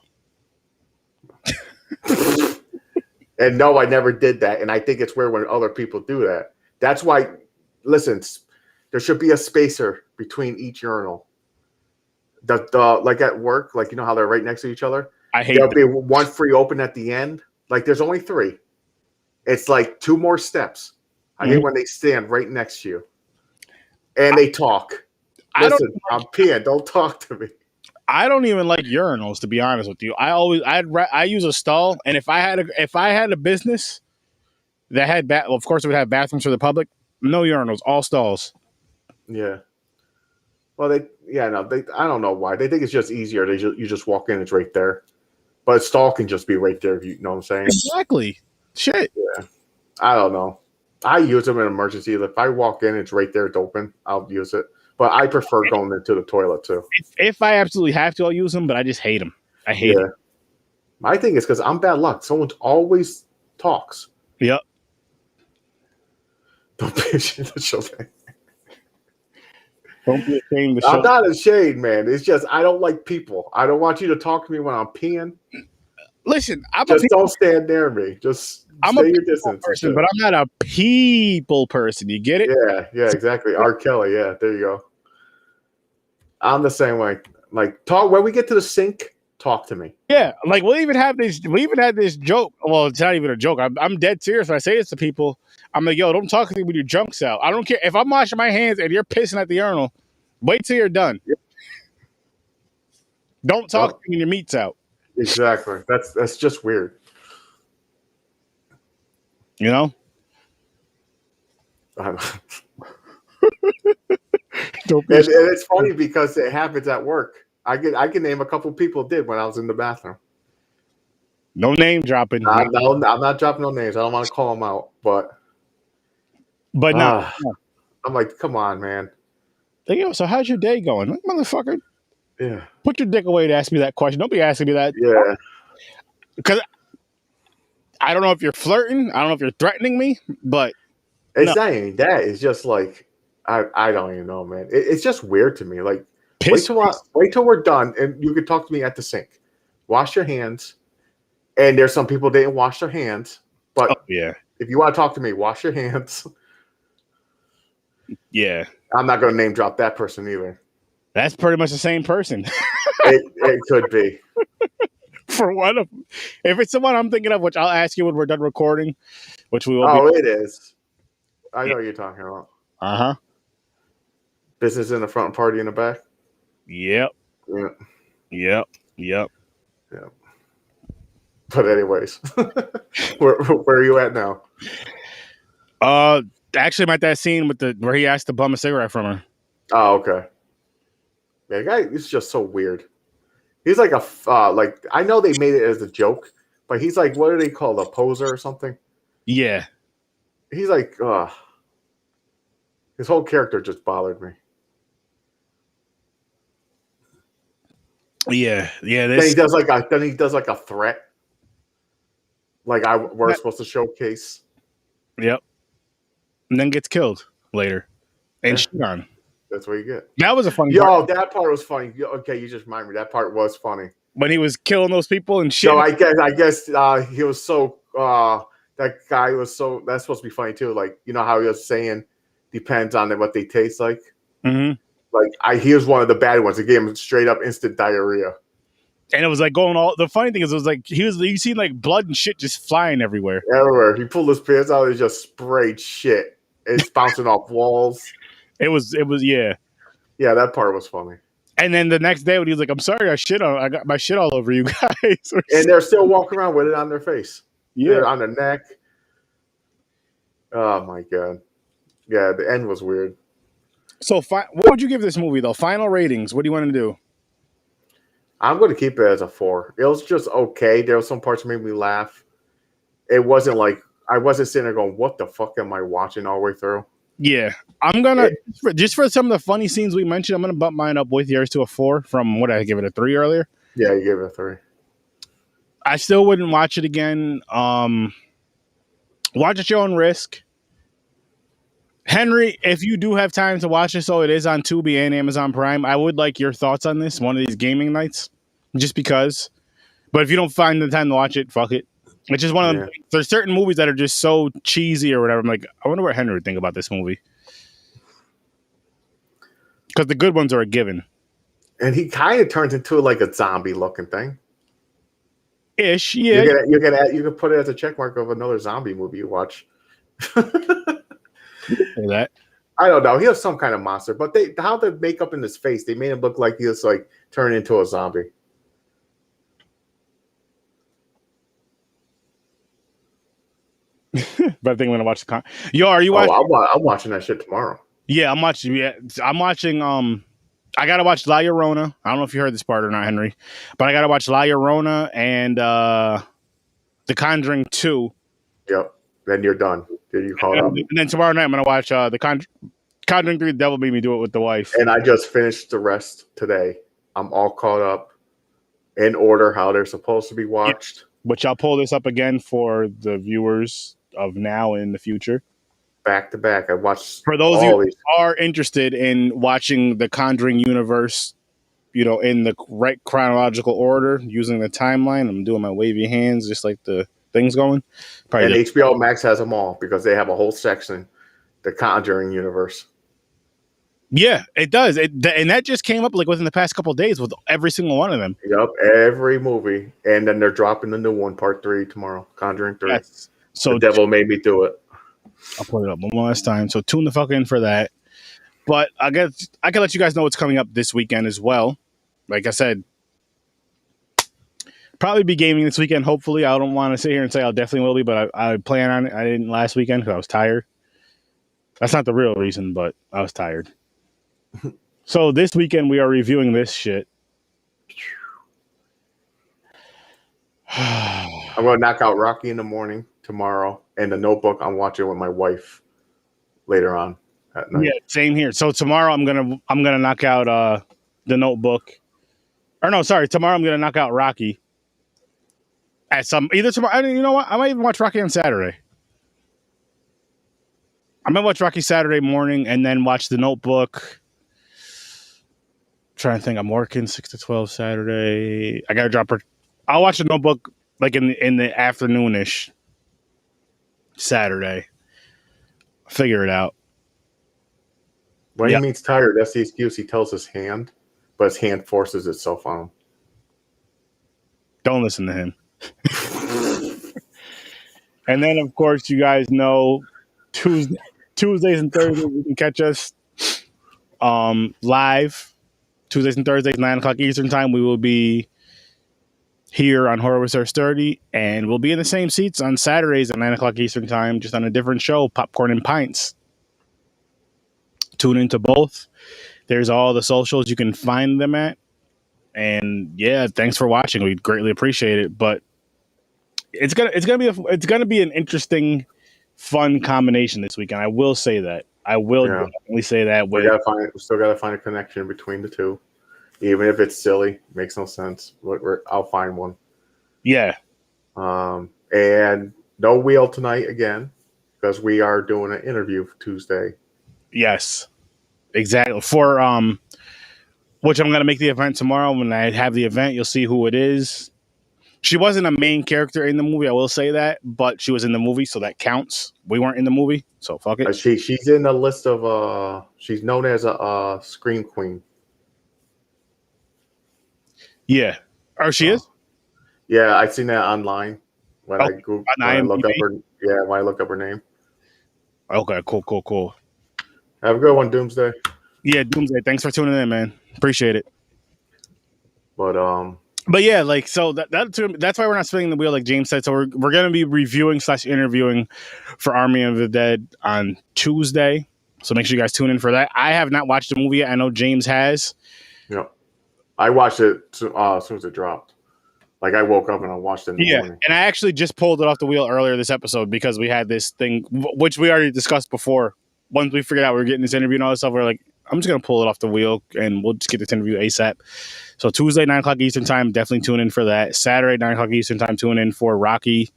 And no, I never did that. And I think it's weird when other people do that. That's why, listen, there should be a spacer between each urinal. Like at work, like how they're right next to each other. I hate There'll be one free open at the end. Like there's only 3. It's like 2 more steps. I hate when they stand right next to you and they talk. Listen, I'm peeing. Don't talk to me. I don't even like urinals, to be honest with you. I use a stall, and if I had a business that had of course it would have bathrooms for the public. No urinals, all stalls. Yeah. Well, I don't know why. They think it's just easier. You just walk in, it's right there. But stall can just be right there. You know what I'm saying? Exactly. Shit. Yeah. I don't know. I use them in emergency. If I walk in, it's right there. It's open. I'll use it. But I prefer going into the toilet too. If I absolutely have to, I'll use them. But I just hate them. I hate them. My thing is because I'm bad luck. Someone always talks. Yep. Don't be ashamed to show that. Don't be ashamed to show. I'm not ashamed, man. It's just I don't like people. I don't want you to talk to me when I'm peeing. Listen, don't stand near me. Just stay your distance. Person, but I'm not a people person. You get it? Yeah, exactly. R. Kelly. Yeah, there you go. I'm the same way. Like talk when we get to the sink. Talk to me. Yeah, like we even had this joke. Well, it's not even a joke. I'm dead serious when I say this to people. I'm like, yo, don't talk to me with your junk's out. I don't care if I'm washing my hands and you're pissing at the urinal. Wait till you're done. Yep. Don't talk to me when your meat's out. Exactly. That's just weird. You know? And it's funny because it happens at work. I can name a couple people did when I was in the bathroom. No name dropping. No, I'm not dropping no names. I don't want to call them out, but no. I'm like, come on, man. Like, yo, so how's your day going? Like, motherfucker. Yeah. Put your dick away to ask me that question. Don't be asking me that. Yeah. Because I don't know if you're flirting. I don't know if you're threatening me, but it's not even that. It's just like I don't even know, man. It's just weird to me. Like wait till we're done and you can talk to me at the sink. Wash your hands. And there's some people that didn't wash their hands. But if you want to talk to me, wash your hands. Yeah. I'm not going to name drop that person either. That's pretty much the same person. It could be. For one of them. If it's the one I'm thinking of, which I'll ask you when we're done recording, which we will. Oh, it is. I know what you're talking about. Uh-huh. Business in the front, party in the back. Yep. Yeah. Yep. Yeah. But anyways, where are you at now? Actually, I'm at that scene with where he asked to bum a cigarette from her. Oh, okay. Yeah, the guy is just so weird. He's like like I know they made it as a joke, but he's like, what do they call, a poser or something? Yeah. He's like, his whole character just bothered me. Yeah. Then he does like a threat, like we're supposed to showcase. Yep. And then gets killed later, and shit on. That's what you get. That was a funny. Yo, that part was funny. Okay, you just reminded me. That part was funny when he was killing those people and shit. No, I guess he was so. That guy was so. That's supposed to be funny too. Like, you know how he was saying, depends on what they taste like. Mm-hmm. Like he was one of the bad ones. It gave him straight up instant diarrhea. And it was like going all. The funny thing is, it was like you seen like blood and shit just flying everywhere. Everywhere. He pulled his pants out and just sprayed shit. It's bouncing off walls. It was yeah. Yeah, that part was funny. And then the next day when he was like, "I'm sorry, I got my shit all over you guys," and they're still walking around with it on their face. Yeah, on their neck. Oh my god. Yeah, the end was weird. So, what would you give this movie though? Final ratings. What do you want to do? I'm going to keep it as a 4. It was just okay. There were some parts that made me laugh. It wasn't like I wasn't sitting there going, "What the fuck am I watching all the way through?" Yeah, I'm gonna just for some of the funny scenes we mentioned, I'm gonna bump mine up with yours to a 4 from what I give it a 3 earlier. Yeah, you gave it a 3. I still wouldn't watch it again. Watch at your own risk. Henry, if you do have time to watch it, so it is on Tubi and Amazon Prime, I would like your thoughts on this one of these gaming nights, just because. But if you don't find the time to watch it, fuck it. It's just one of them. There's certain movies that are just so cheesy or whatever. I'm like, I wonder what Henry would think about this movie. Because the good ones are a given. And he kind of turns into like a zombie looking thing. Ish, yeah. You can put it as a check mark of another zombie movie you watch. That. I don't know. He has some kind of monster, but how the makeup in his face, they made him look like he was like turned into a zombie. But I think I'm gonna watch the Yo, are you watching? I'm watching that shit tomorrow. Yeah, I'm watching. Yeah, I'm watching. I gotta watch La Llorona. I don't know if you heard this part or not, Henry, but I gotta watch La Llorona and The Conjuring 2. Yep. Then you're done. Then you call up. And then tomorrow night I'm gonna watch the Conjuring 3. The Devil Made Me Do It with the wife. And I just finished the rest today. I'm all caught up in order how they're supposed to be watched. Which I'll pull this up again for the viewers of now and in the future. Back to back. I watched for those of you who are interested in watching the Conjuring universe, you know, in the right chronological order, using the timeline. I'm doing my wavy hands just like the thing's going. And HBO Max has them all because they have a whole section, the Conjuring universe. Yeah, it does. And that just came up like within the past couple of days with every single one of them. Yep, every movie. And then they're dropping the new one, part 3 tomorrow. Conjuring 3. Yes. So the Devil Made Me Do It. I'll put it up one last time. So tune the fuck in for that. But I guess I can let you guys know what's coming up this weekend as well. Like I said, probably be gaming this weekend. Hopefully, I don't want to sit here and say I definitely will be, but I plan on it. I didn't last weekend because I was tired. That's not the real reason, but I was tired. So this weekend we are reviewing this shit. I'm going to knock out Rocky in the morning tomorrow, and The Notebook I'm watching with my wife later on at night. Yeah, same here. So tomorrow I'm gonna knock out The Notebook. Or no, sorry, tomorrow I'm gonna knock out Rocky. Either tomorrow. You know what? I might even watch Rocky on Saturday. I'm gonna watch Rocky Saturday morning and then watch The Notebook. Trying to think, I'm working 6 to 12 Saturday. I gotta drop her. I'll watch The Notebook like in the afternoonish Saturday. Figure it out. When he means tired, that's the excuse he tells his hand, but his hand forces itself on him. Don't listen to him. And then, of course, you guys know Tuesdays and Thursdays you can catch us live. Tuesdays and Thursdays, 9 o'clock Eastern time. We will be here on Horror Research 30, and we'll be in the same seats on Saturdays at 9 o'clock Eastern Time, just on a different show, Popcorn and Pints. Tune into both. There's all the socials you can find them at. And yeah, thanks for watching. We greatly appreciate it. But it's gonna be an interesting, fun combination this weekend. I will say that. I will definitely say that. We still gotta find a connection between the two, even if it's silly, makes no sense. I'll find one. Yeah. And no wheel tonight again, because we are doing an interview for Tuesday. Yes, exactly. For which I'm gonna make the event tomorrow. When I have the event, you'll see who it is. She wasn't a main character in the movie, I will say that, but she was in the movie, so that counts. We weren't in the movie, so fuck it. She's in the list of she's known as a scream queen. Yeah, or she is. Yeah, I've seen that online when I Google, when I look up her name. Okay, cool. Have a good one, Doomsday. Yeah, Doomsday. Thanks for tuning in, man. Appreciate it. But yeah, like, so that's why we're not spinning the wheel, like James said. So we're gonna be reviewing / interviewing for Army of the Dead on Tuesday. So make sure you guys tune in for that. I have not watched the movie yet. I know James has. Yeah, I watched it as soon as it dropped. Like, I woke up and I watched it in the morning. And I actually just pulled it off the wheel earlier this episode because we had this thing, which we already discussed before. Once we figured out we were getting this interview and all this stuff, we're like, I'm just going to pull it off the wheel and we'll just get this interview ASAP. So Tuesday, 9 o'clock Eastern Time, definitely tune in for that. Saturday, 9 o'clock Eastern Time, tune in for Rocky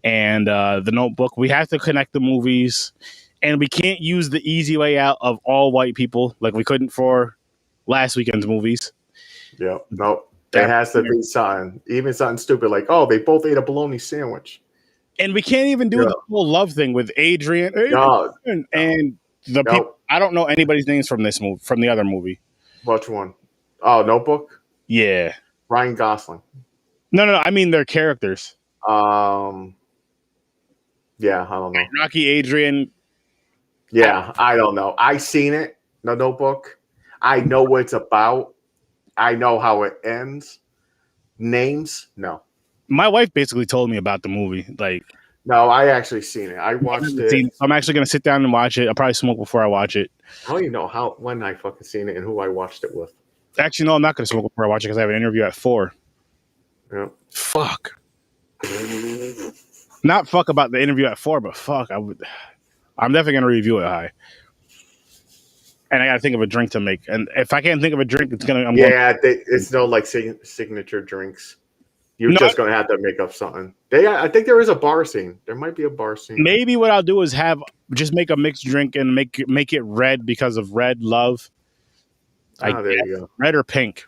and The Notebook. We have to connect the movies, and we can't use the easy way out of all white people like we couldn't for last weekend's movies. Yeah, no. It has to be something, even something stupid like, oh, they both ate a bologna sandwich. And we can't even do the whole love thing with Adrian and the people. I don't know anybody's names from this movie, from the other movie. Which one? Oh, Notebook? Yeah. Ryan Gosling. No. I mean their characters. Yeah, I don't know. Rocky, Adrian. Yeah, I don't know. I seen it, the Notebook. I know what it's about. I know how it ends. Names? No. My wife basically told me about the movie. Like, no, I actually seen it. I watched it. I'm actually going to sit down and watch it. I'll probably smoke before I watch it. I don't even know when I fucking seen it and who I watched it with. Actually, no, I'm not going to smoke before I watch it because I have an interview at 4. Yeah. Fuck. Not fuck about the interview at 4, but fuck. I'm definitely going to review it high. And I got to think of a drink to make. And if I can't think of a drink, it's going to... It's no like signature drinks. You're just going to have to make up something. I think there is a bar scene. There might be a bar scene. Maybe what I'll do is just make a mixed drink and make it red because of red love. There you go. Red or pink.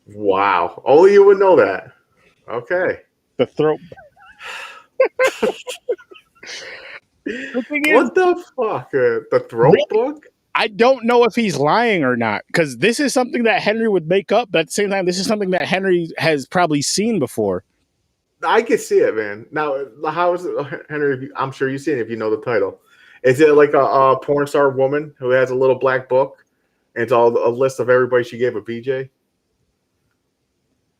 Wow. Only you would know that. Okay. The throat. What the fuck? The throat book? I don't know if he's lying or not, because this is something that Henry would make up, but at the same time, this is something that Henry has probably seen before. I can see it, man. Now, how is it, Henry? I'm sure you've seen it if you know the title. Is it like a porn star woman who has a little black book and it's all a list of everybody she gave a BJ?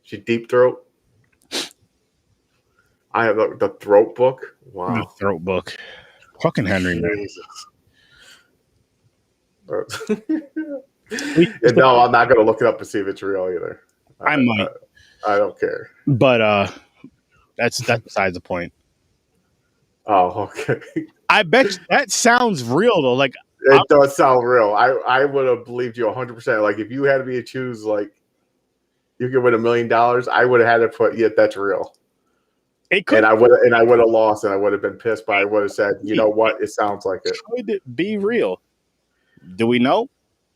She deep throat. I have the throat book. Wow. The throat book. Fucking Henry, man. No, I'm not going to look it up to see if it's real either. I might. I don't care. But that's besides the point. Oh, okay. I bet that sounds real though. Like, it does sound real. I would have believed you 100%. Like, if you had me to choose, like, you could win $1 million, I would have had to put, yeah, that's real. It could, and I would have lost, and I would have been pissed. But I would have said, you know what? It sounds like it. Could it be real? Do we know?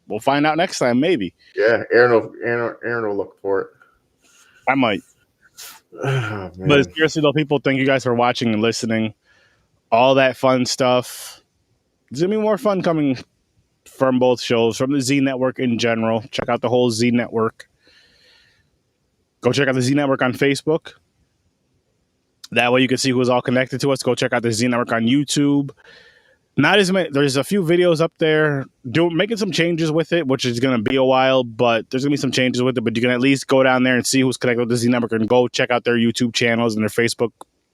We'll find out next time, maybe. Yeah, Aaron will look for it. I might. Oh, but seriously, though, people, thank you guys for watching and listening. All that fun stuff. There's gonna be more fun coming from both shows, from the Z Network in general. Check out the whole Z Network. Go check out the Z Network on Facebook. That way you can see who's all connected to us. Go check out the Z Network on YouTube. Not as many. There's a few videos up there making some changes with it, which is going to be a while, but there's going to be some changes with it. But you can at least go down there and see who's connected with the Z Network and go check out their YouTube channels and their Facebook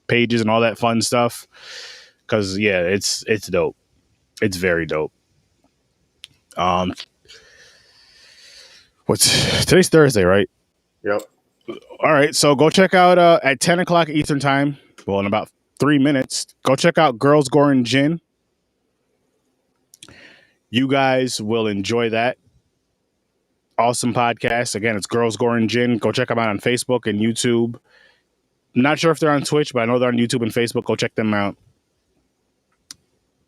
pages and all that fun stuff. Because yeah, it's dope. It's very dope. Today's Thursday, right? Yep. All right, so go check out at 10 o'clock Eastern time. Well, in about 3 minutes, go check out Girls Gore and Gin. You guys will enjoy that. Awesome podcast. Again, it's Girls Gore and Gin. Go check them out on Facebook and YouTube. Not sure if they're on Twitch, but I know they're on YouTube and Facebook. Go check them out.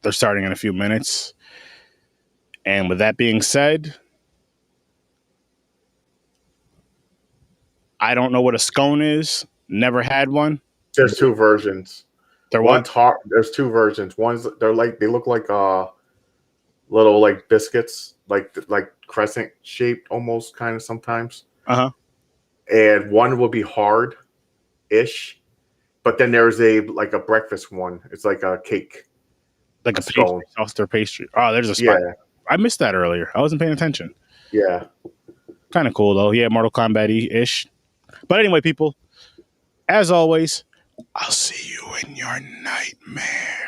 They're starting in a few minutes. And with that being said, I don't know what a scone is. Never had one. There's two versions. One's hard. There's two versions. They look like little like biscuits, like crescent shaped almost kind of sometimes. And one will be hard ish, but then there's a breakfast one. It's like a cake, like a scone, toaster pastry. Oh, there's a spot. Yeah. I missed that earlier. I wasn't paying attention. Yeah, kind of cool though. Yeah, Mortal Kombat-y ish. But anyway, people, as always, I'll see you in your nightmare.